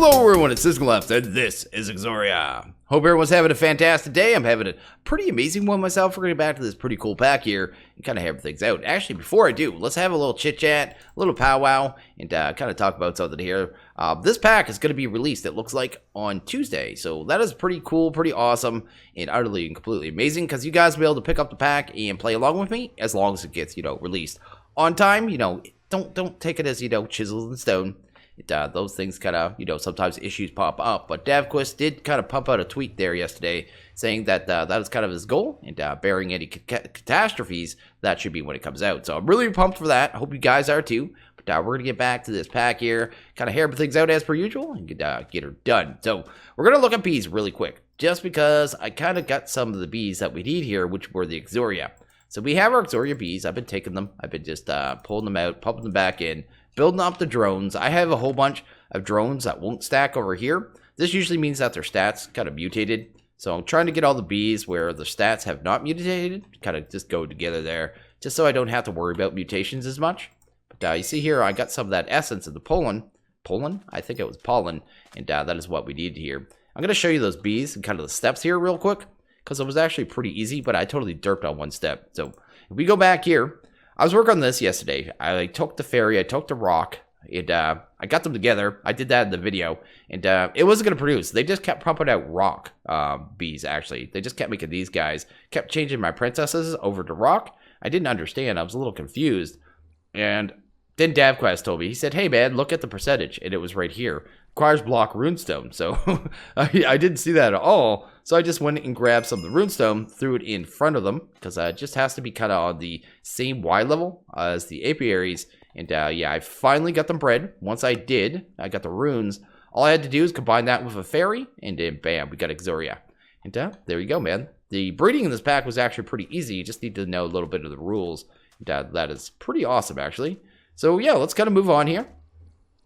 Hello everyone, it's SystemCollapse and this is Exoria. Hope everyone's having a fantastic day. I'm having a pretty amazing one myself. We're going to get back to this pretty cool pack here and kind of have things out. Actually, before I do, let's have a little chit chat, a little powwow, and kind of talk about something here. This pack is going to be released, it looks like, on Tuesday. So that is pretty cool, pretty awesome, and utterly and completely amazing because you guys will be able to pick up the pack and play along with me as long as it gets, released on time. Don't take it as, chisels and stone. Those things kind of, sometimes issues pop up. But DavQuest did kind of pump out a tweet there yesterday saying that that is kind of his goal. And bearing any catastrophes, that should be when it comes out. So I'm really pumped for that. I hope you guys are too. But we're going to get back to this pack here. Kind of hammer things out as per usual and get her done. So we're going to look at bees really quick. Just because I kind of got some of the bees that we need here, which were the Exoria. So we have our Exoria bees. I've been taking them. I've been just pulling them out, pumping them back in. Building up the drones. I have a whole bunch of drones that won't stack over here. This usually means that their stats kind of mutated. So I'm trying to get all the bees where the stats have not mutated. Kind of just go together there. Just so I don't have to worry about mutations as much. But you see here, I got some of that essence of the pollen. Pollen? I think it was pollen. And that is what we need here. I'm going to show you those bees and kind of the steps here real quick. Because it was actually pretty easy, but I totally derped on one step. So if we go back here. I was working on this yesterday. I took the fairy, I took the rock, and I got them together. I did that in the video, and it wasn't going to produce. They just kept pumping out rock bees, actually. They just kept making these guys. Kept changing my princesses over to rock. I didn't understand. I was a little confused. And then DavQuest told me, he said, hey, man, look at the percentage. And it was right here. Requires block runestone. So I didn't see that at all. So I just went and grabbed some of the runestone, threw it in front of them, because it just has to be kind of on the same Y level as the apiaries. And yeah, I finally got them bred. Once I did, I got the runes. All I had to do is combine that with a fairy, and then bam, we got Exoria. And there you go, man. The breeding in this pack was actually pretty easy. You just need to know a little bit of the rules. And, that is pretty awesome, actually. So yeah, let's kind of move on here.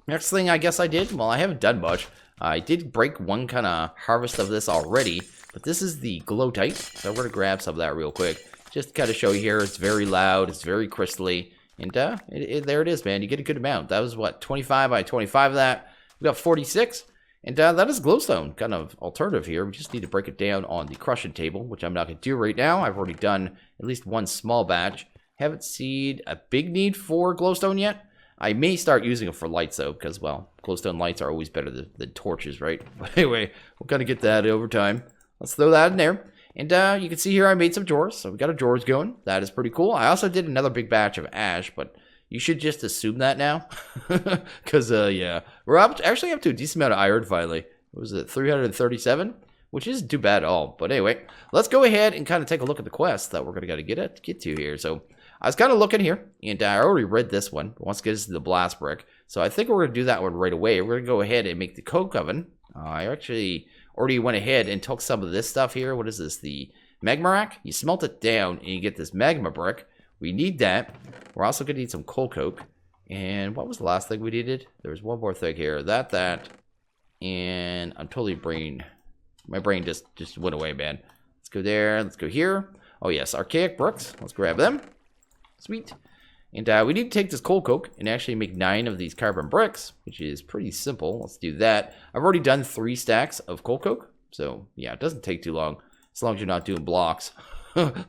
Next thing I guess I did, well, I haven't done much. I did break one kind of harvest of this already, but this is the Glowtite. So we're going to grab some of that real quick. Just to kind of show you here, it's very loud, it's very crystally, and there it is, man. You get a good amount. That was, what, 25 by 25 of that. We got 46, and that is Glowstone, kind of alternative here. We just need to break it down on the crushing table, which I'm not going to do right now. I've already done at least one small batch. Haven't seen a big need for Glowstone yet. I may start using it for lights, though, because, well, glowstone lights are always better than torches, right? But anyway, we'll kind of get that over time. Let's throw that in there. And you can see here I made some drawers, so we got our drawers going. That is pretty cool. I also did another big batch of ash, but you should just assume that now. Because, yeah, we're actually up to a decent amount of iron, finally. What was it, 337? Which isn't too bad at all. But anyway, let's go ahead and kind of take a look at the quest that we're going to get to here. So I was kind of looking here, and I already read this one. Once it gets to the blast brick. So I think we're going to do that one right away. We're going to go ahead and make the coke oven. I actually already went ahead and took some of this stuff here. What is this? The magma rack? You smelt it down, and you get this magma brick. We need that. We're also going to need some coal coke. And what was the last thing we needed? There was one more thing here. That. And I'm totally my brain just went away, man. Let's go there. Let's go here. Oh, yes. Archaic bricks. Let's grab them. Sweet. And we need to take this coal coke and actually make 9 of these carbon bricks, which is pretty simple. Let's do that. I've already done 3 stacks of coal coke. So, yeah, it doesn't take too long. As long as you're not doing blocks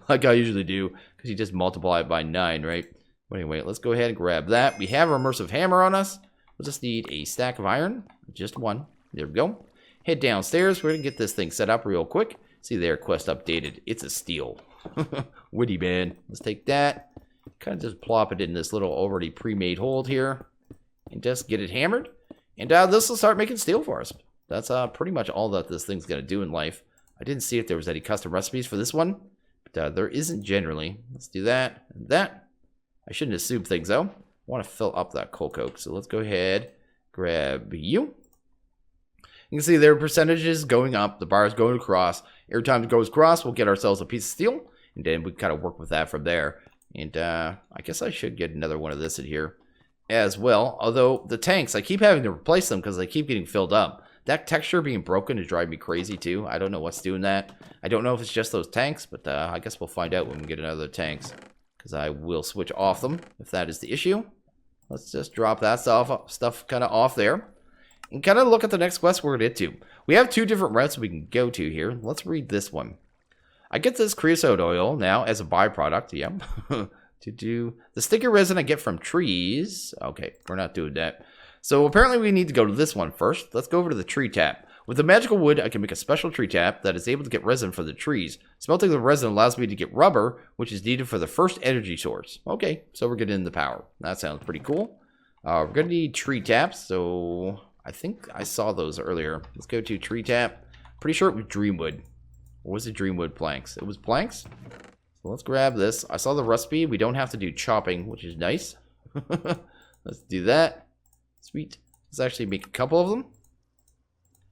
like I usually do, because you just multiply it by 9, right? But anyway, let's go ahead and grab that. We have our immersive hammer on us. We'll just need a stack of iron. Just one. There we go. Head downstairs. We're going to get this thing set up real quick. See there, quest updated. It's a steel. Witty, man. Let's take that. Kind of just plop it in this little already pre-made hold here. And just get it hammered. And this will start making steel for us. That's pretty much all that this thing's going to do in life. I didn't see if there was any custom recipes for this one. But there isn't generally. Let's do that and that. I shouldn't assume things, though. I want to fill up that coal coke. So let's go ahead. Grab you. You can see their percentages going up. The bar is going across. Every time it goes across, we'll get ourselves a piece of steel. And then we kind of work with that from there. And I guess I should get another one of this in here as well. Although the tanks, I keep having to replace them because they keep getting filled up. That texture being broken is driving me crazy too. I don't know what's doing that. I don't know if it's just those tanks, but I guess we'll find out when we get another tanks. Because I will switch off them if that is the issue. Let's just drop that stuff kind of off there. and kind of look at the next quest we're going to get to. We have 2 different routes we can go to here. Let's read this one. I get this creosote oil now as a byproduct. Yeah. To do the sticky resin I get from trees. Okay, we're not doing that. So apparently we need to go to this one first. Let's go over to the tree tap. With the magical wood, I can make a special tree tap that is able to get resin for the trees. Smelting the resin allows me to get rubber, which is needed for the first energy source. Okay, so we're getting the power. That sounds pretty cool. We're going to need tree taps, so I think I saw those earlier. Let's go to tree tap. Pretty sure it was dreamwood. Or was it dreamwood planks? It was planks? So let's grab this. I saw the recipe. We don't have to do chopping, which is nice. Let's do that. Sweet. Let's actually make a couple of them.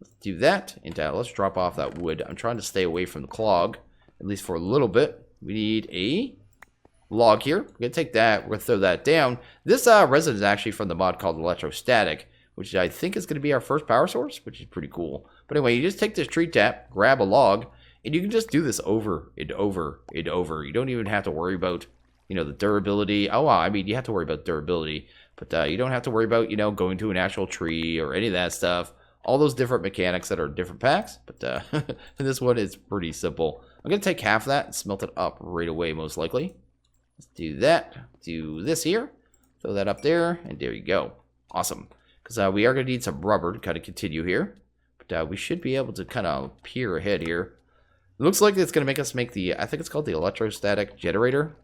Let's do that. And let's drop off that wood. I'm trying to stay away from the clog, at least for a little bit. We need a log here. We're going to take that. We're going to throw that down. This resin is actually from the mod called Electrostatic, which I think is going to be our first power source, which is pretty cool. But anyway, you just take this tree tap, grab a log, and you can just do this over and over and over. You don't even have to worry about, you know, the durability. Oh, I mean, you have to worry about durability, but you don't have to worry about, you know, going to an actual tree or any of that stuff. All those different mechanics that are different packs, but this one is pretty simple. I'm going to take half of that and smelt it up right away, most likely. Let's do that. Do this here. Throw that up there, and there you go. Awesome. Because we are going to need some rubber to kind of continue here. But we should be able to kind of peer ahead here. It looks like it's going to make us make the, I think it's called the Electrostatic Generator.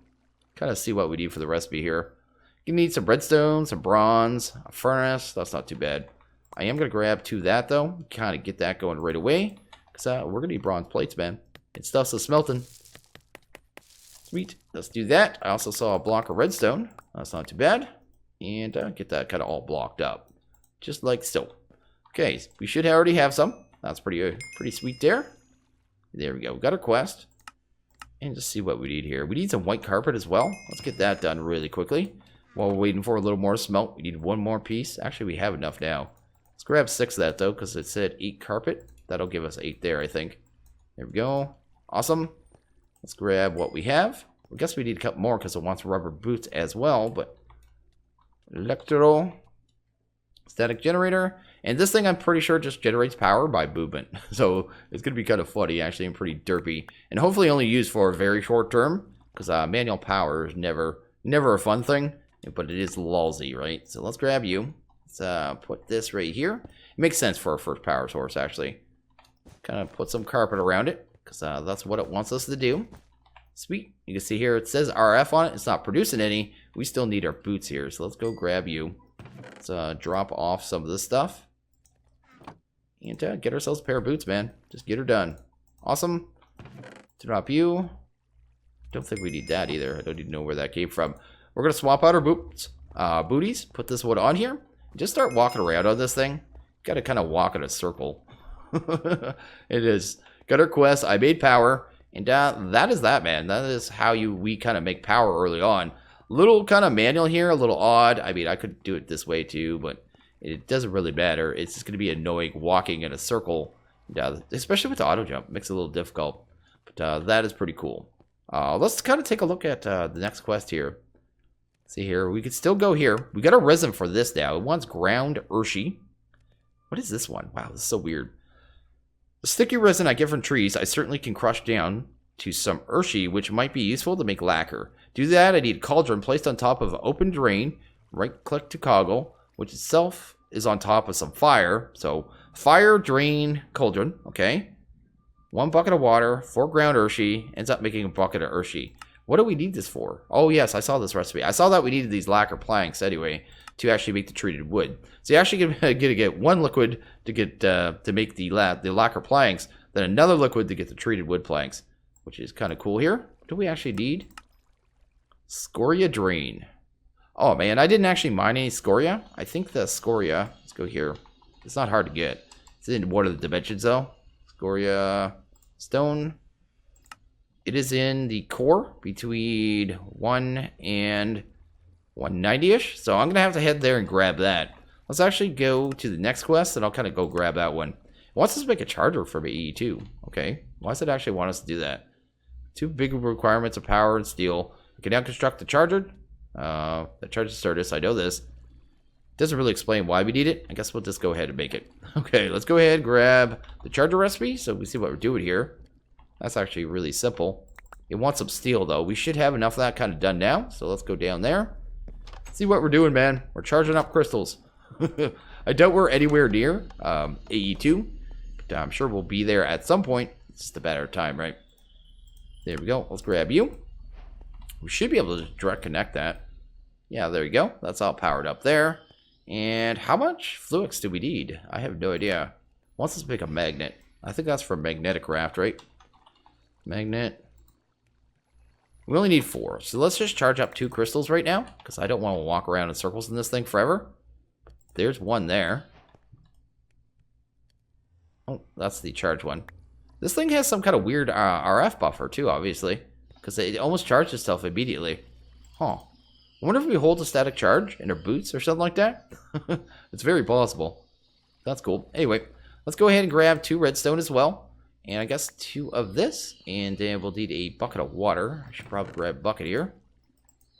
Kind of see what we need for the recipe here. You need some redstone, some bronze, a furnace. That's not too bad. I am going to grab 2 of that, though. Kind of get that going right away. Because we're going to need bronze plates, man. And stuff's still smelting. Sweet. Let's do that. I also saw a block of redstone. That's not too bad. And get that kind of all blocked up. Just like so. Okay, we should already have some. That's pretty sweet there. There we go. We got our quest. And just see what we need here. We need some white carpet as well. Let's get that done really quickly. While we're waiting for a little more to smelt, we need 1 more piece. Actually, we have enough now. Let's grab 6 of that, though, because it said 8 carpet. That'll give us 8 there, I think. There we go. Awesome. Let's grab what we have. I guess we need a couple more because it wants rubber boots as well, but Electoral Static Generator. And this thing, I'm pretty sure, just generates power by movement. So it's going to be kind of funny, actually, and pretty derpy. And hopefully only used for a very short term, because manual power is never a fun thing, but it is lousy, right? So let's grab you. Let's put this right here. It makes sense for our first power source, actually. Kind of put some carpet around it, because that's what it wants us to do. Sweet. You can see here it says RF on it. It's not producing any. We still need our boots here, so let's go grab you. Let's drop off some of this stuff. And get ourselves a pair of boots, man. Just get her done. Awesome. Drop you. Don't think we need that either. I don't even know where that came from. We're going to swap out our boots, booties. Put this one on here. Just start walking around on this thing. Got to kind of walk in a circle. It is. Got our quest. I made power. And that is that, man. That is how we kind of make power early on. Little kind of manual here. A little odd. I mean, I could do it this way too, but it doesn't really matter. It's just going to be annoying walking in a circle. Especially with the auto jump. It makes it a little difficult. But that is pretty cool. Let's kind of take a look at the next quest here. See here, we could still go here. We got a resin for this now. It wants ground Urshi. What is this one? Wow, this is so weird. The sticky resin I get from trees, I certainly can crush down to some Urshi, which might be useful to make lacquer. To do that, I need a cauldron placed on top of an open drain. Right-click to coggle, which itself is on top of some fire. So, fire, drain, cauldron, okay. 1 bucket of water, 4 ground Urshi, ends up making a bucket of Urshi. What do we need this for? Oh, yes, I saw this recipe. I saw that we needed these lacquer planks anyway to actually make the treated wood. So you actually get 1 liquid to get to make the lacquer planks, then another liquid to get the treated wood planks, which is kind of cool here. What do we actually need? Scoria drain. Oh, man, I didn't actually mine any scoria. I think the scoria, let's go here. It's not hard to get. It's in one of the dimensions, though. Scoria stone. It is in the core between 1 and 190-ish. So I'm going to have to head there and grab that. Let's actually go to the next quest, and I'll kind of go grab that one. It wants us to make a charger for me too. Okay. Why does it actually want us to do that? 2 big requirements of power and steel. We can now construct the charger. The charger Certus, I know this. Doesn't really explain why we need it. I guess we'll just go ahead and make it. Okay, let's go ahead and grab the charger recipe so we see what we're doing here. That's actually really simple. It wants some steel though. We should have enough of that kind of done now. So let's go down there. See what we're doing, man. We're charging up crystals. I doubt we're anywhere near AE2. But I'm sure we'll be there at some point. It's just a matter of time, right? There we go. Let's grab you. We should be able to direct connect that. Yeah, there we go. That's all powered up there. And how much fluix do we need? I have no idea. Wants us to make a magnet. I think that's for magnetic raft, right? Magnet. We only need 4. So let's just charge up 2 crystals right now. Because I don't want to walk around in circles in this thing forever. There's one there. Oh, that's the charge one. This thing has some kind of weird RF buffer too, obviously. Because it almost charged itself immediately. Huh. I wonder if we hold a static charge in our boots or something like that. It's very possible. That's cool. Anyway, let's go ahead and grab 2 redstone as well. And I guess 2 of this. And then we'll need a bucket of water. I should probably grab a bucket here.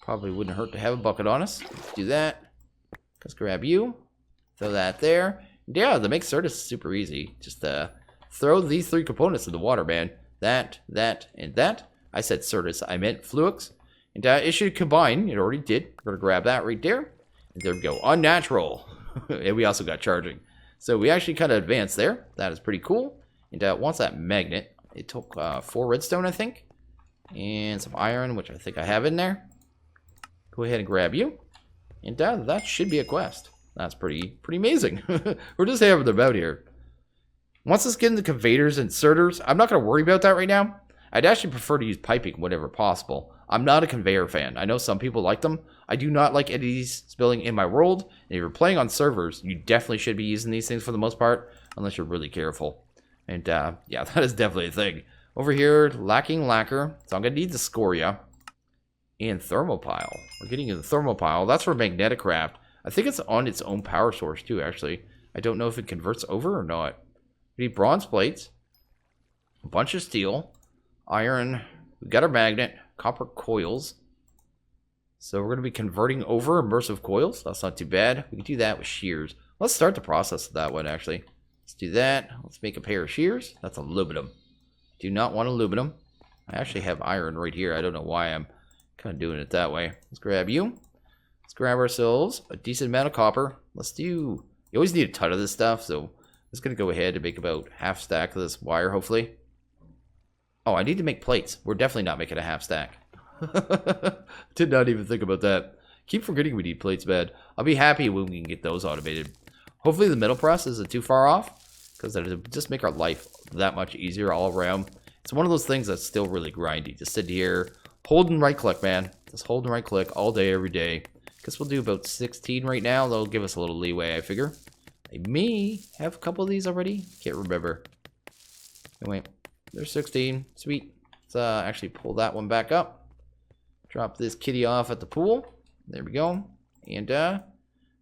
Probably wouldn't hurt to have a bucket on us. Let's do that. Let's grab you. Throw that there. Yeah, the make Certus is super easy. Just throw these 3 components in the water, man. That, and that. I said Certus, I meant Fluix. And it should combine. It already did. We're going to grab that right there. And there we go. Unnatural. And we also got charging. So we actually kind of advanced there. That is pretty cool. And once that magnet, it took 4 redstone, I think. And some iron, which I think I have in there. Go ahead and grab you. And that should be a quest. That's pretty amazing. We're just having them out here. Once this gets into conveyors and inserters, I'm not going to worry about that right now. I'd actually prefer to use piping whenever possible. I'm not a conveyor fan. I know some people like them. I do not like any of these spilling in my world. And if you're playing on servers, you definitely should be using these things for the most part, unless you're really careful. And yeah, that is definitely a thing. Over here, lacking lacquer. So I'm going to need the scoria and Thermopile. We're getting into the Thermopile. That's for magnetic raft. I think it's on its own power source too, actually. I don't know if it converts over or not. We need bronze plates, a bunch of steel, iron. We got our magnet, copper coils. So we're going to be converting over immersive coils. That's not too bad. We can do that with shears. Let's start the process of that one, actually. Let's do that. Let's make a pair of shears. That's aluminum. Do not want aluminum. I actually have iron right here. I don't know why I'm kind of doing it that way. Let's grab you. Let's grab ourselves a decent amount of copper. Let's do... You always need a ton of this stuff, so I'm just going to go ahead and make about half stack of this wire, hopefully. Oh, I need to make plates. We're definitely not making a half stack. Did not even think about that. Keep forgetting we need plates, man. I'll be happy when we can get those automated. Hopefully the middle press isn't too far off, because that'll just make our life that much easier all around. It's one of those things that's still really grindy. Just sit here, hold and right click, man. Just hold and right click all day, every day. Guess we'll do about 16 right now. That'll give us a little leeway, I figure. I may have a couple of these already. Can't remember. Anyway, there's 16. Sweet. Let's actually pull that one back up. Drop this kitty off at the pool. There we go. And there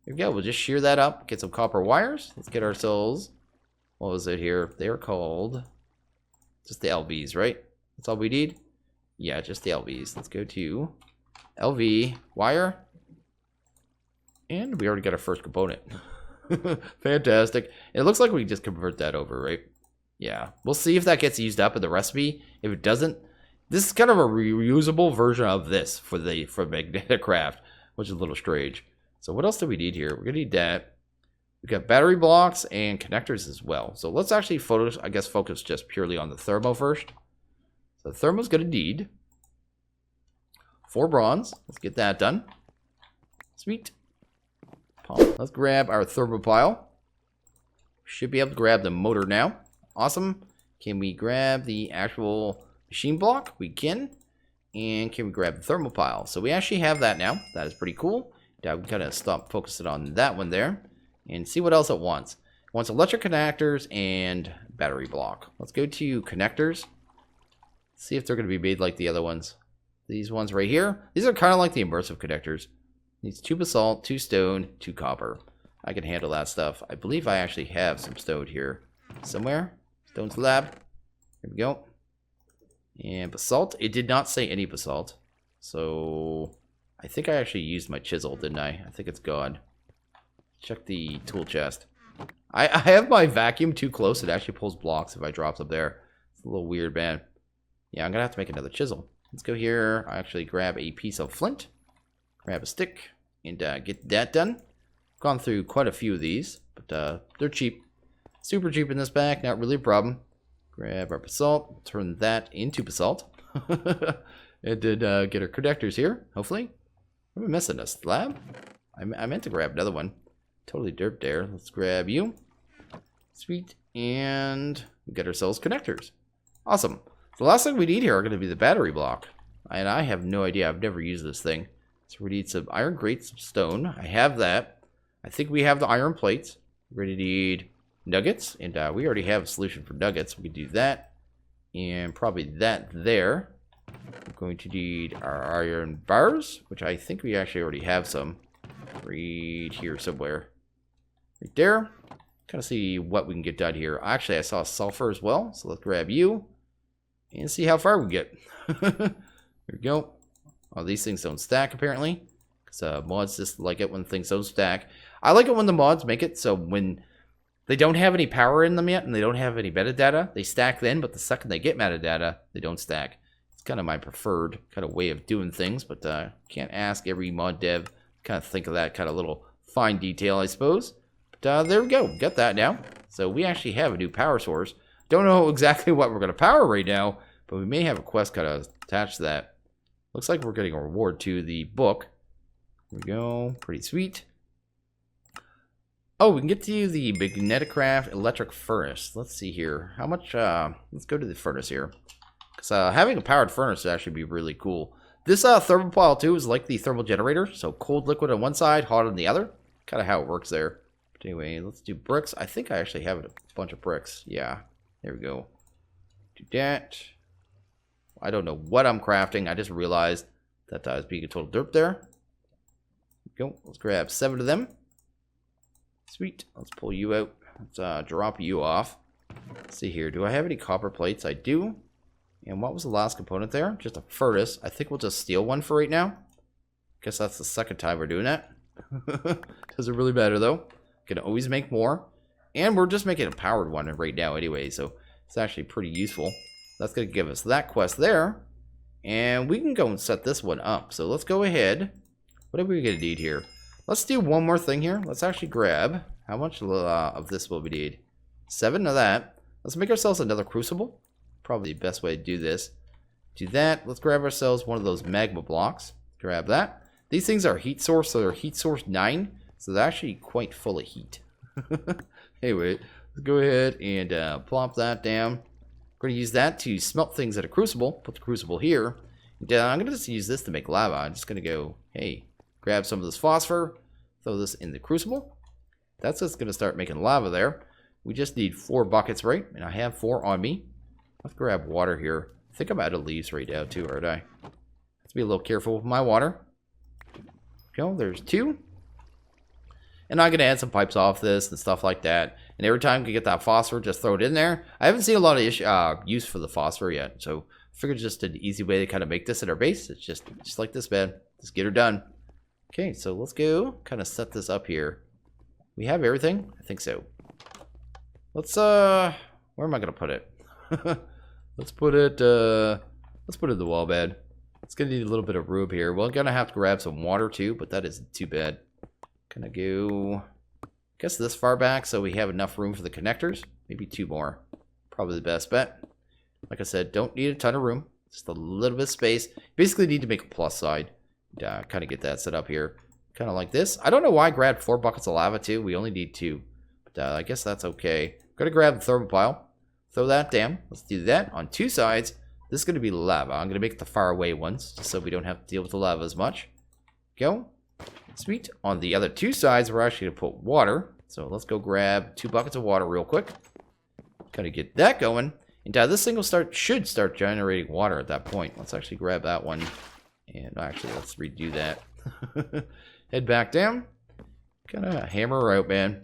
we go. We'll just shear that up. Get some copper wires. Let's get ourselves... What was it here? They're called... Just the LVs, right? That's all we need? Yeah, just the LVs. Let's go to LV wire. And we already got our first component. Fantastic. And it looks like we can just convert that over, right? Yeah. We'll see if that gets used up in the recipe. If it doesn't, this is kind of a reusable version of this for magnetic craft, which is a little strange. So what else do we need here? We're going to need that. We've got battery blocks and connectors as well. So let's actually focus just purely on the thermo first. So the thermo's going to need 4 bronze. Let's get that done. Sweet. Let's grab our Thermopile. Should be able to grab the motor now. Awesome. Can we grab the actual machine block? We can. And can we grab the Thermopile? So we actually have that now. That is pretty cool. Now we can kind of stop focusing on that one there. And see what else it wants. It wants electric connectors and battery block. Let's go to connectors. See if they're going to be made like the other ones. These ones right here. These are kind of like the immersive connectors. Needs 2 basalt, 2 stone, 2 copper. I can handle that stuff. I believe I actually have some stone here somewhere. Stone slab. Here we go. And basalt. It did not say any basalt. So I think I actually used my chisel, didn't I? I think it's gone. check the tool chest. I have my vacuum too close. It actually pulls blocks if I drop them there. It's a little weird, man. Yeah, I'm going to have to make another chisel. Let's go here. I actually grab a piece of flint. Grab a stick. And get that done. Gone through quite a few of these. But they're cheap. Super cheap in this pack. Not really a problem. Grab our basalt. Turn that into basalt. It did get our connectors here, hopefully. What am I missing? A slab? I meant to grab another one. Totally derped there. Let's grab you. Sweet. And we get ourselves connectors. Awesome. The last thing we need here are going to be the battery block. And I have no idea. I've never used this thing. So we need some iron grates, some stone. I have that. I think we have the iron plates. We're going to need nuggets. And we already have a solution for nuggets. We can do that. And probably that there. We're going to need our iron bars, which I think we actually already have some. Right here somewhere. Right there. Kind of see what we can get done here. Actually, I saw sulfur as well. So let's grab you. And see how far we get. There we go. Oh, these things don't stack apparently. Because mods just like it when things don't stack. I like it when the mods make it so when they don't have any power in them yet and they don't have any metadata, they stack then, but the second they get metadata, they don't stack. It's kind of my preferred kind of way of doing things, but can't ask every mod dev kind of think of that kind of little fine detail, I suppose. But there we go. Got that now. So we actually have a new power source. Don't know exactly what we're going to power right now, but we may have a quest kind of attached to that. Looks like we're getting a reward to the book. There we go. Pretty sweet. Oh, we can get to the Magneticraft electric furnace. Let's see here. How much? Let's go to the furnace here. Because having a powered furnace would actually be really cool. This Thermopile too is like the thermal generator. So cold liquid on one side, hot on the other. Kind of how it works there. But anyway, let's do bricks. I think I actually have a bunch of bricks. Yeah. There we go. Do that. I don't know what I'm crafting. I just realized that I was being a total derp there. Go. Let's grab 7 of them. Sweet. Let's pull you out. Let's drop you off. Let's see here. Do I have any copper plates? I do. And what was the last component there? Just a furnace. I think we'll just steal one for right now. Guess that's the second time we're doing that. Doesn't really matter though. Can always make more. And we're just making a powered one right now anyway, so it's actually pretty useful. That's going to give us that quest there. And we can go and set this one up. So let's go ahead. What are we going to need here? Let's do one more thing here. Let's actually grab, how much of this will we need? 7 of that. Let's make ourselves another crucible. Probably the best way to do this. Do that. Let's grab ourselves one of those magma blocks. Grab that. These things are heat source, so they're heat source 9. So they're actually quite full of heat. Anyway, let's go ahead and plop that down. We're going to use that to smelt things at a crucible. Put the crucible here. And, I'm going to just use this to make lava. I'm just going to go, hey, grab some of this phosphor. Throw this in the crucible. That's just going to start making lava there. We just need 4 buckets, right? And I have 4 on me. Let's grab water here. I think I'm out of leaves right now too, aren't I? Let's be a little careful with my water. Go, there's 2. And I'm going to add some pipes off this and stuff like that. And every time you get that phosphor, just throw it in there. I haven't seen a lot of use for the phosphor yet. So I figured just an easy way to kind of make this at our base. It's just like this, man. Just get her done. Okay, so let's go kind of set this up here. We have everything? I think so. Let's, where am I going to put it? Let's put it in the wall bed. It's going to need a little bit of room here. We're going to have to grab some water too, but that isn't too bad. Gonna go, I guess this far back so we have enough room for the connectors. Maybe 2 more. Probably the best bet. Like I said, don't need a ton of room. Just a little bit of space. Basically need to make a plus side. Kind of get that set up here. Kind of like this. I don't know why I grabbed 4 buckets of lava too. We only need 2. But I guess that's okay. Gonna grab the Thermopile. Throw that down. Let's do that on 2 sides. This is gonna be lava. I'm gonna make the far away ones just so we don't have to deal with the lava as much. Go. Sweet. On the other 2 sides, we're actually going to put water. So let's go grab 2 buckets of water real quick. Kind of get that going. And this thing should start generating water at that point. Let's actually grab that one. And actually, let's redo that. Head back down. Kind of hammer her out, man.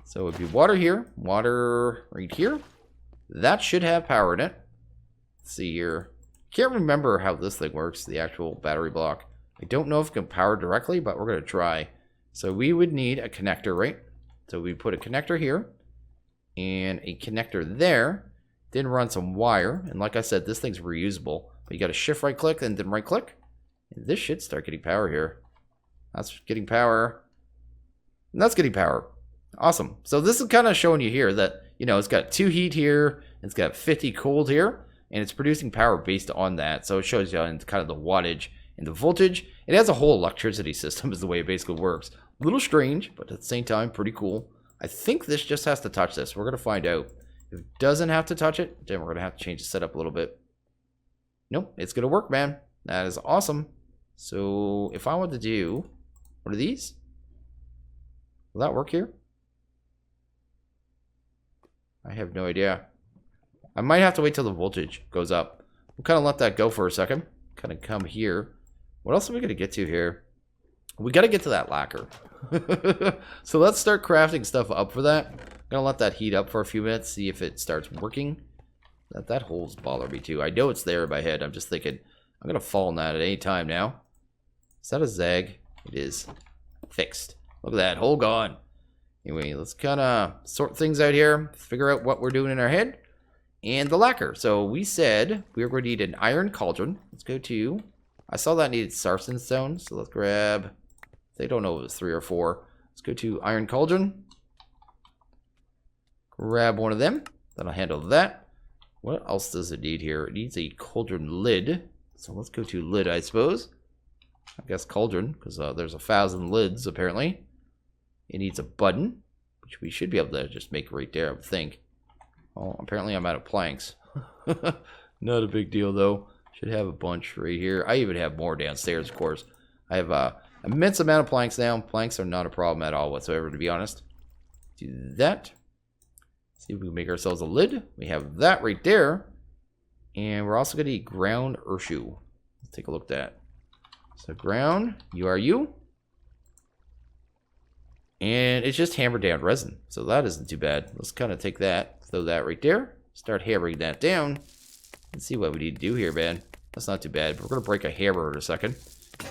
So it'd be water here. Water right here. That should have power in it. Let's see here. Can't remember how this thing works, the actual battery block. I don't know if it can power directly, but we're going to try. So we would need a connector, right? So we put a connector here and a connector there. Then run some wire. And like I said, this thing's reusable. But you got to shift right click and then right click. And this should start getting power here. That's getting power. And that's getting power. Awesome. So this is kind of showing you here that, you know, it's got 2 heat here. It's got 50 cold here. And it's producing power based on that. So it shows you kind of the wattage and the voltage. It has a whole electricity system is the way it basically works. A little strange, but at the same time, pretty cool. I think this just has to touch this. We're going to find out. If it doesn't have to touch it, then we're going to have to change the setup a little bit. Nope, it's going to work, man. That is awesome. So if I want to do, what are these? Will that work here? I have no idea. I might have to wait till the voltage goes up. We'll kind of let that go for a second. Kind of come here. What else are we going to get to here? We got to get to that lacquer. So let's start crafting stuff up for that. I'm going to let that heat up for a few minutes. See if it starts working. That hole's bothering me too. I know it's there in my head. I'm just thinking I'm going to fall in that at any time now. Is that a zag? It is. Fixed. Look at that. Hole gone. Anyway, let's kind of sort things out here. Figure out what we're doing in our head. And the lacquer. So we said we were going to need an iron cauldron. Let's go to... I saw that needed sarsen stone. So let's grab... They don't know if it was 3 or 4. Let's go to iron cauldron. Grab one of them. That'll handle that. What else does it need here? It needs a cauldron lid. So let's go to lid, I suppose. I guess cauldron, because there's 1,000 lids, apparently. It needs a button, which we should be able to just make right there, I would think. Oh, apparently I'm out of planks. Not a big deal, though. Should have a bunch right here. I even have more downstairs, of course. I have an immense amount of planks now. Planks are not a problem at all whatsoever, to be honest. Do that. See if we can make ourselves a lid. We have that right there. And we're also going to need ground earthshoe. Let's take a look at that. So ground, you are you. And it's just hammered down resin. So that isn't too bad. Let's kind of take that, throw that right there. Start hammering that down. Let's see what we need to do here, man. That's not too bad. But we're going to break a hammer in a second.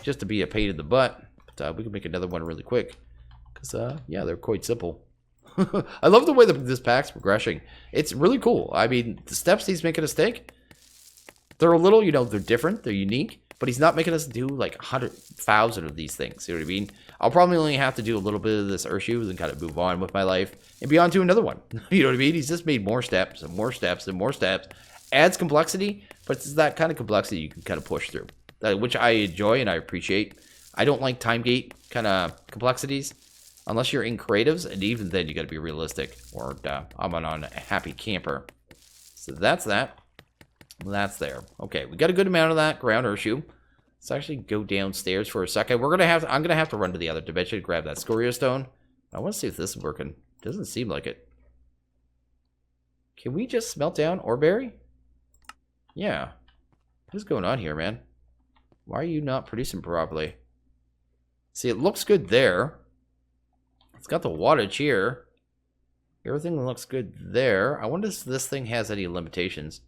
Just to be a pain in the butt. But we can make another one really quick. Because, yeah, they're quite simple. I love the way that this pack's progressing. It's really cool. I mean, the steps he's making us take, they're a little, you know, they're different. They're unique. But he's not making us do like 100,000 of these things. You know what I mean? I'll probably only have to do a little bit of this earthshoe and kind of move on with my life and be on to another one. You know what I mean? He's just made more steps and more steps and more steps. Adds complexity, but it's that kind of complexity you can kind of push through, which I enjoy and I appreciate. I don't like time gate kind of complexities unless you're in creatives, and even then you got to be realistic, or I'm on a happy camper. So that's that. That's there. Okay, we got a good amount of that ground earthshoe. Let's actually go downstairs for a second. I'm gonna have to run to the other dimension to grab that scoria stone. I want to see if this is working. Doesn't seem like it. Can we just smelt down ore berry? Yeah. What's going on here, man? Why are you not producing properly? See, it looks good there. It's got the wattage here. Everything looks good there. I wonder if this thing has any limitations.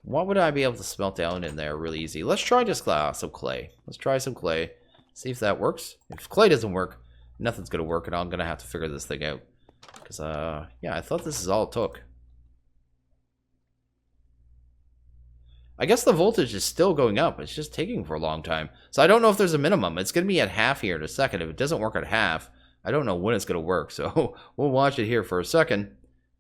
What would I be able to smelt down in there really easy? Let's try just some clay. Let's try some clay. See if that works. If clay doesn't work, nothing's going to work, and I'm going to have to figure this thing out. Because, yeah, I thought this is all it took. I guess the voltage is still going up. It's just taking for a long time. So I don't know if there's a minimum. It's going to be at half here in a second. If it doesn't work at half, I don't know when it's going to work. So we'll watch it here for a second.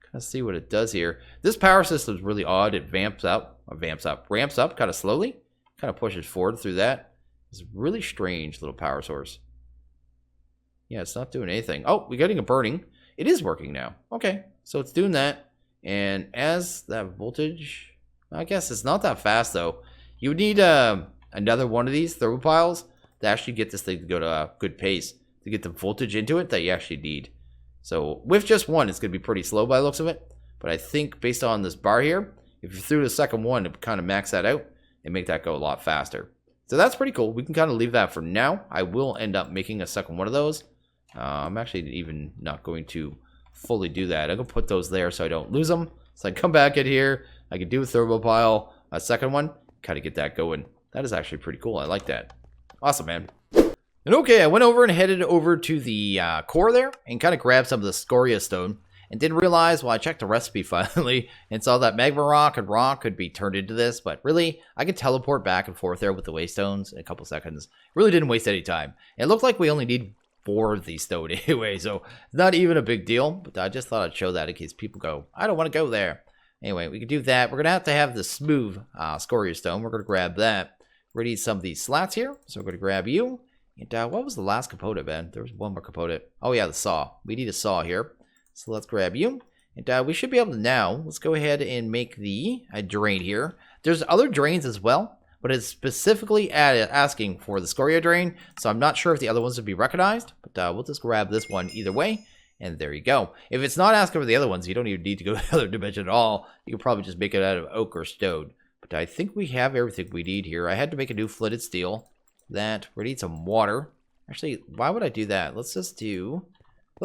Kind of see what it does here. This power system is really odd. It ramps up kind of slowly. Kind of pushes forward through that. It's a really strange little power source. Yeah, it's not doing anything. Oh, we're getting a burning. It is working now. Okay, so it's doing that. And as that voltage... I guess it's not that fast, though. You would need another one of these Thermopiles to actually get this thing to go to a good pace, to get the voltage into it that you actually need. So with just one, it's going to be pretty slow by the looks of it. But I think based on this bar here, if you threw the second one, it would kind of max that out and make that go a lot faster. So that's pretty cool. We can kind of leave that for now. I will end up making a second one of those. I'm actually even not going to fully do that. I'm going to put those there so I don't lose them. So I come back in here. I can do a Thermopile, a second one, kind of get that going. That is actually pretty cool. I like that. Awesome, man. And okay, I went over and headed over to the core there and kind of grabbed some of the scoria stone and didn't realize, well, I checked the recipe finally and saw that magma rock and rock could be turned into this, but really, I could teleport back and forth there with the waystones in a couple seconds. Really didn't waste any time. It looked like we only need 4 of these stone anyway, so not even a big deal, but I just thought I'd show that in case people go, I don't want to go there. Anyway, we can do that. We're going to have the smooth scoria stone. We're going to grab that. We're going to need some of these slats here, so we're going to grab you. And what was the last component, man? There was one more component. Oh, yeah, the saw. We need a saw here. So let's grab you. And we should be able to now, let's go ahead and make the drain here. There's other drains as well, but it's specifically asking for the scoria drain. So I'm not sure if the other ones would be recognized, but we'll just grab this one either way. And there you go. If it's not asking for the other ones, you don't even need to go to the other dimension at all. You can probably just make it out of oak or stone. But I think we have everything we need here. I had to make a new flinted steel. That we need some water. Actually, why would I do that? Let's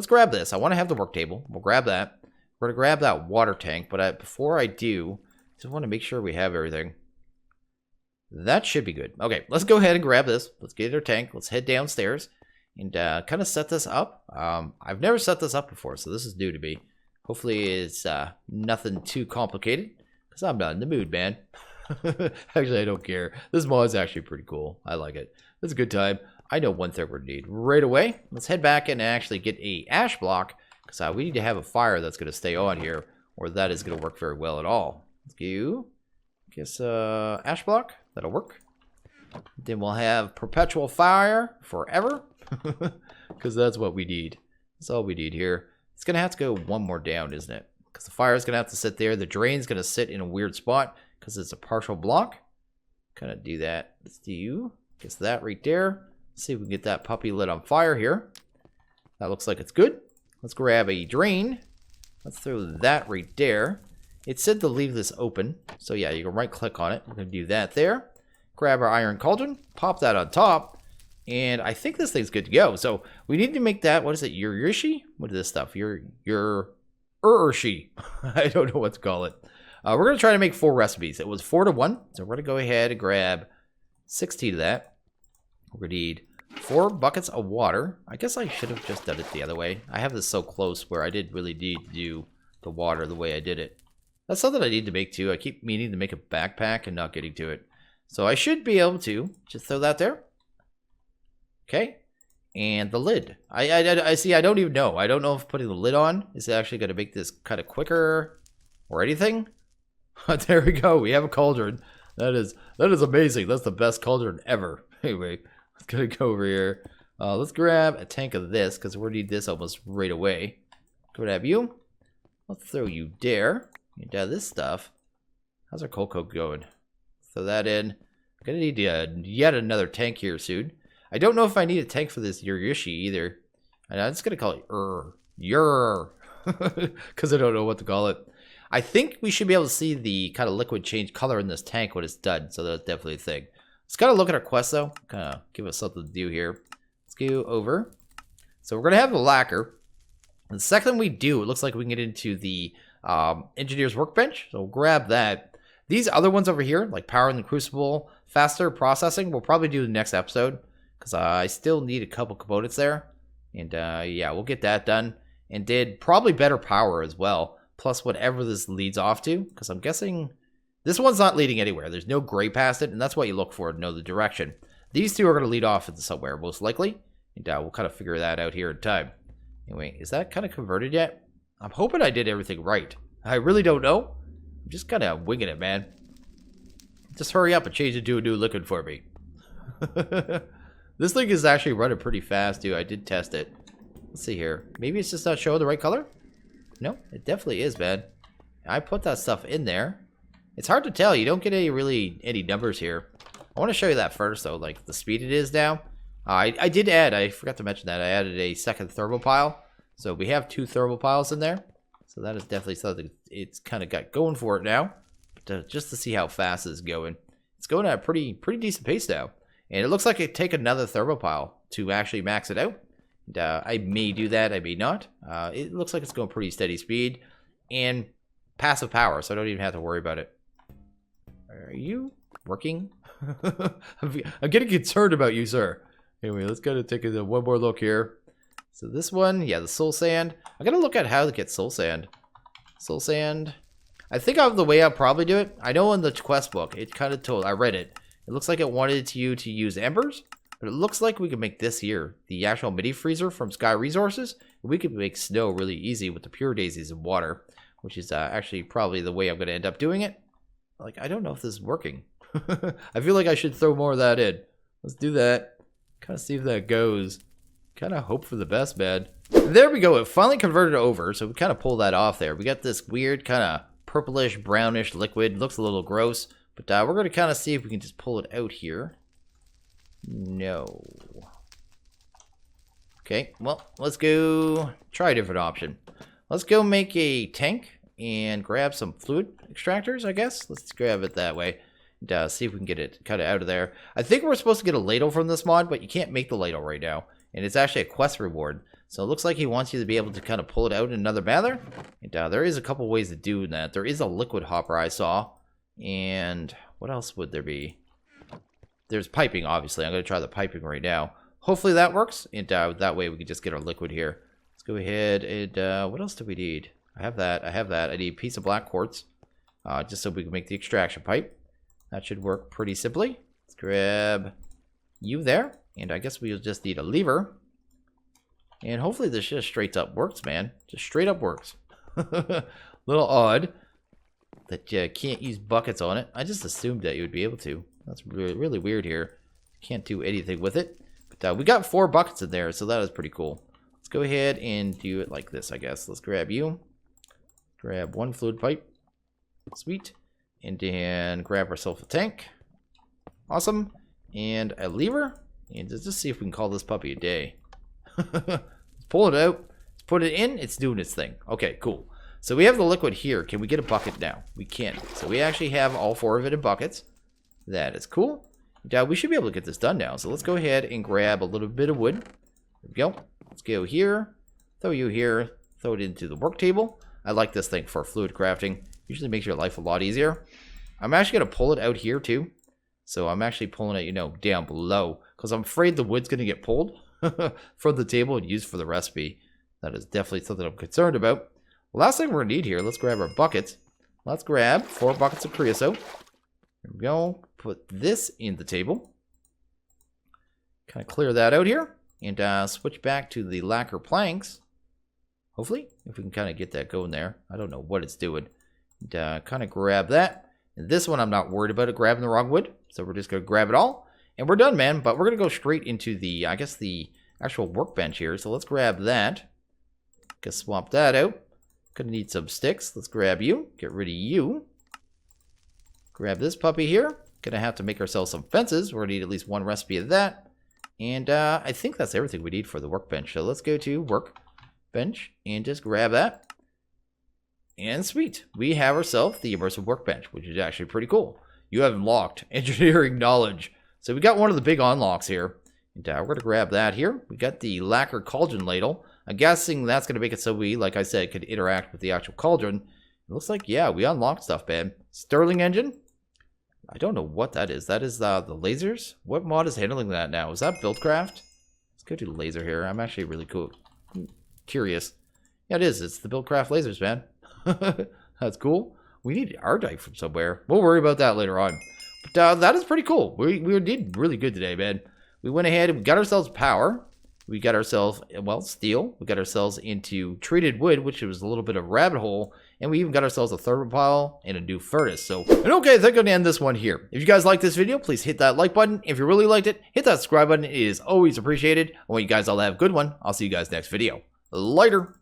grab this. I want to have the work table. We'll grab that. We're gonna grab that water tank, but before I do, I just want to make sure we have everything. That should be good. Okay, let's go ahead and grab this. Let's get our tank. Let's head downstairs and kind of set this up. I've never set this up before, so this is new to me. Hopefully it's nothing too complicated, because I'm not in the mood, man. Actually, I don't care. This mod is actually pretty cool. I like it. It's a good time. I know one thing we're going to need right away. Let's head back and actually get a ash block, because we need to have a fire that's going to stay on here, or that is going to work very well at all. Let's go. Guess ash block. That'll work. Then we'll have perpetual fire forever, because that's what we need. That's all we need here. It's going to have to go one more down, isn't it? Because the fire is going to have to sit there. The drain's going to sit in a weird spot, because it's a partial block. Kind of do that. Let's do, guess that right there. Let's see if we can get that puppy lit on fire here. That looks like it's good. Let's grab a drain. Let's throw that right there. It said to leave this open. So yeah, you can right click on it. We're going to do that there. Grab our iron cauldron. Pop that on top. And I think this thing's good to go. So we need to make that, what is it, Yurishi? What is this stuff? Urshi. I don't know what to call it. We're going to try to make 4 recipes. It was 4 to 1. So we're going to go ahead and grab 16 of that. We're going to need 4 buckets of water. I guess I should have just done it the other way. I have this so close where I didn't really need to do the water the way I did it. That's something I need to make too. I keep meaning to make a backpack and not getting to it. So I should be able to just throw that there. Okay. And the lid. I see, I don't even know. I don't know if putting the lid on is actually going to make this kind of quicker or anything. There we go. We have a cauldron. That is amazing. That's the best cauldron ever. Anyway, let's go over here. Let's grab a tank of this, because we're going to need this almost right away. Grab you. Let's throw you there. And this stuff. How's our coal coke going? Throw that in. I'm going to need yet another tank here soon. I don't know if I need a tank for this Yurishi either. And I'm just going to call it because I don't know what to call it. I think we should be able to see the kind of liquid change color in this tank when it's done. So that's definitely a thing. Let's kind of look at our quest though. Kind of give us something to do here. Let's go over. So we're going to have the lacquer. The second we do, it looks like we can get into the engineer's workbench. So we'll grab that. These other ones over here, like powering the crucible, faster processing, we'll probably do the next episode. Because I still need a couple components there. And yeah, we'll get that done. And did probably better power as well. Plus whatever this leads off to. Because I'm guessing this one's not leading anywhere. There's no gray past it. And that's what you look for to know the direction. These two are going to lead off into somewhere most likely. And we'll kind of figure that out here in time. Anyway, is that kind of converted yet? I'm hoping I did everything right. I really don't know. I'm just kind of winging it, man. Just hurry up and change it to a new liquid for me. This thing is actually running pretty fast, too. I did test it. Let's see here. Maybe it's just not showing the right color? No, it definitely is, man. I put that stuff in there. It's hard to tell. You don't get any numbers here. I want to show you that first, though, like the speed it is now. I did add, I forgot to mention that, I added a second Thermopile. So we have 2 Thermopiles in there. So that is definitely something it's kind of got going for it now. But just to see how fast it's going. It's going at a pretty decent pace now. And it looks like it'd take another Thermopile to actually max it out. And, I may do that, I may not. It looks like it's going pretty steady speed. And passive power, so I don't even have to worry about it. Are you working? I'm getting concerned about you, sir. Anyway, let's go to take one more look here. So this one, yeah, the soul sand. I gotta look at how to get soul sand. Soul sand. I think of the way I'll probably do it. I know in the quest book, it kind of told, I read it. It looks like it wanted you to use embers, but it looks like we could make this here, the actual mini freezer from Sky Resources. We could make snow really easy with the pure daisies and water, which is actually probably the way I'm gonna end up doing it. Like, I don't know if this is working. I feel like I should throw more of that in. Let's do that. Kind of see if that goes. Kind of hope for the best, man. There we go. It finally converted over, so we kind of pulled that off there. We got this weird kind of purplish, brownish liquid. Looks a little gross, but we're going to kind of see if we can just pull it out here. No. Okay, well, let's go try a different option. Let's go make a tank and grab some fluid extractors, I guess. Let's grab it that way. And, see if we can get it kind of out of there. I think we're supposed to get a ladle from this mod, but you can't make the ladle right now. And it's actually a quest reward. So it looks like he wants you to be able to kind of pull it out in another bather. And there is a couple ways to do that. There is a liquid hopper I saw. And what else would there be? There's piping, obviously. I'm going to try the piping right now. Hopefully that works. And that way we can just get our liquid here. Let's go ahead and what else do we need? I have that. I need a piece of black quartz. Just so we can make the extraction pipe. That should work pretty simply. Let's grab you there. And I guess we'll just need a lever. And hopefully this just straight up works, man. Just straight up works. Little odd that you can't use buckets on it. I just assumed that you would be able to. That's really, really weird here. Can't do anything with it. But we got 4 buckets in there, so that is pretty cool. Let's go ahead and do it like this, I guess. Let's grab you. Grab 1 fluid pipe. Sweet. And then grab ourselves a tank. Awesome. And a lever. And just see if we can call this puppy a day. Let's pull it out. Let's put it in. It's doing its thing. Okay, cool. So we have the liquid here. Can we get a bucket now? We can. So we actually have all 4 of it in buckets. That is cool. Now we should be able to get this done now. So let's go ahead and grab a little bit of wood. There we go. Let's go here. Throw you here. Throw it into the work table. I like this thing for fluid crafting. Usually makes your life a lot easier. I'm actually going to pull it out here too. So I'm actually pulling it, you know, down below. Because I'm afraid the wood's going to get pulled from the table and used for the recipe. That is definitely something I'm concerned about. Last thing we're going to need here, let's grab our buckets. Let's grab 4 buckets of creosote. There we go. Put this in the table. Kind of clear that out here. And switch back to the lacquer planks. Hopefully, if we can kind of get that going there. I don't know what it's doing. And kind of grab that. And this one, I'm not worried about it grabbing the wrong wood. So we're just going to grab it all. And we're done, man. But we're going to go straight into the, I guess, the actual workbench here. So let's grab that. Gonna swap that out. Gonna need some sticks. Let's grab you. Get rid of you. Grab this puppy here. Gonna have to make ourselves some fences. We're gonna need at least 1 recipe of that. And I think that's everything we need for the workbench. So let's go to workbench and just grab that. And sweet. We have ourselves the immersive workbench, which is actually pretty cool. You have unlocked engineering knowledge. So we got one of the big unlocks here. And we're going to grab that here. We got the lacquer cauldron ladle. I'm guessing that's going to make it so we, like I said, could interact with the actual cauldron. It looks like, yeah, we unlocked stuff, man. Sterling engine. I don't know what that is. That is the lasers. What mod is handling that now? Is that Buildcraft? Let's go to the laser here. I'm actually really curious. Yeah, it is. It's the Buildcraft lasers, man. That's cool. We need Ardite from somewhere. We'll worry about that later on. But that is pretty cool. We did really good today, man. We went ahead and we got ourselves power. We got ourselves, well, steel. We got ourselves into treated wood, which was a little bit of a rabbit hole. And we even got ourselves a Thermopile and a new furnace. So, and okay, I think I'm going to end this one here. If you guys like this video, please hit that like button. If you really liked it, hit that subscribe button. It is always appreciated. I want you guys all to have a good one. I'll see you guys next video. Later.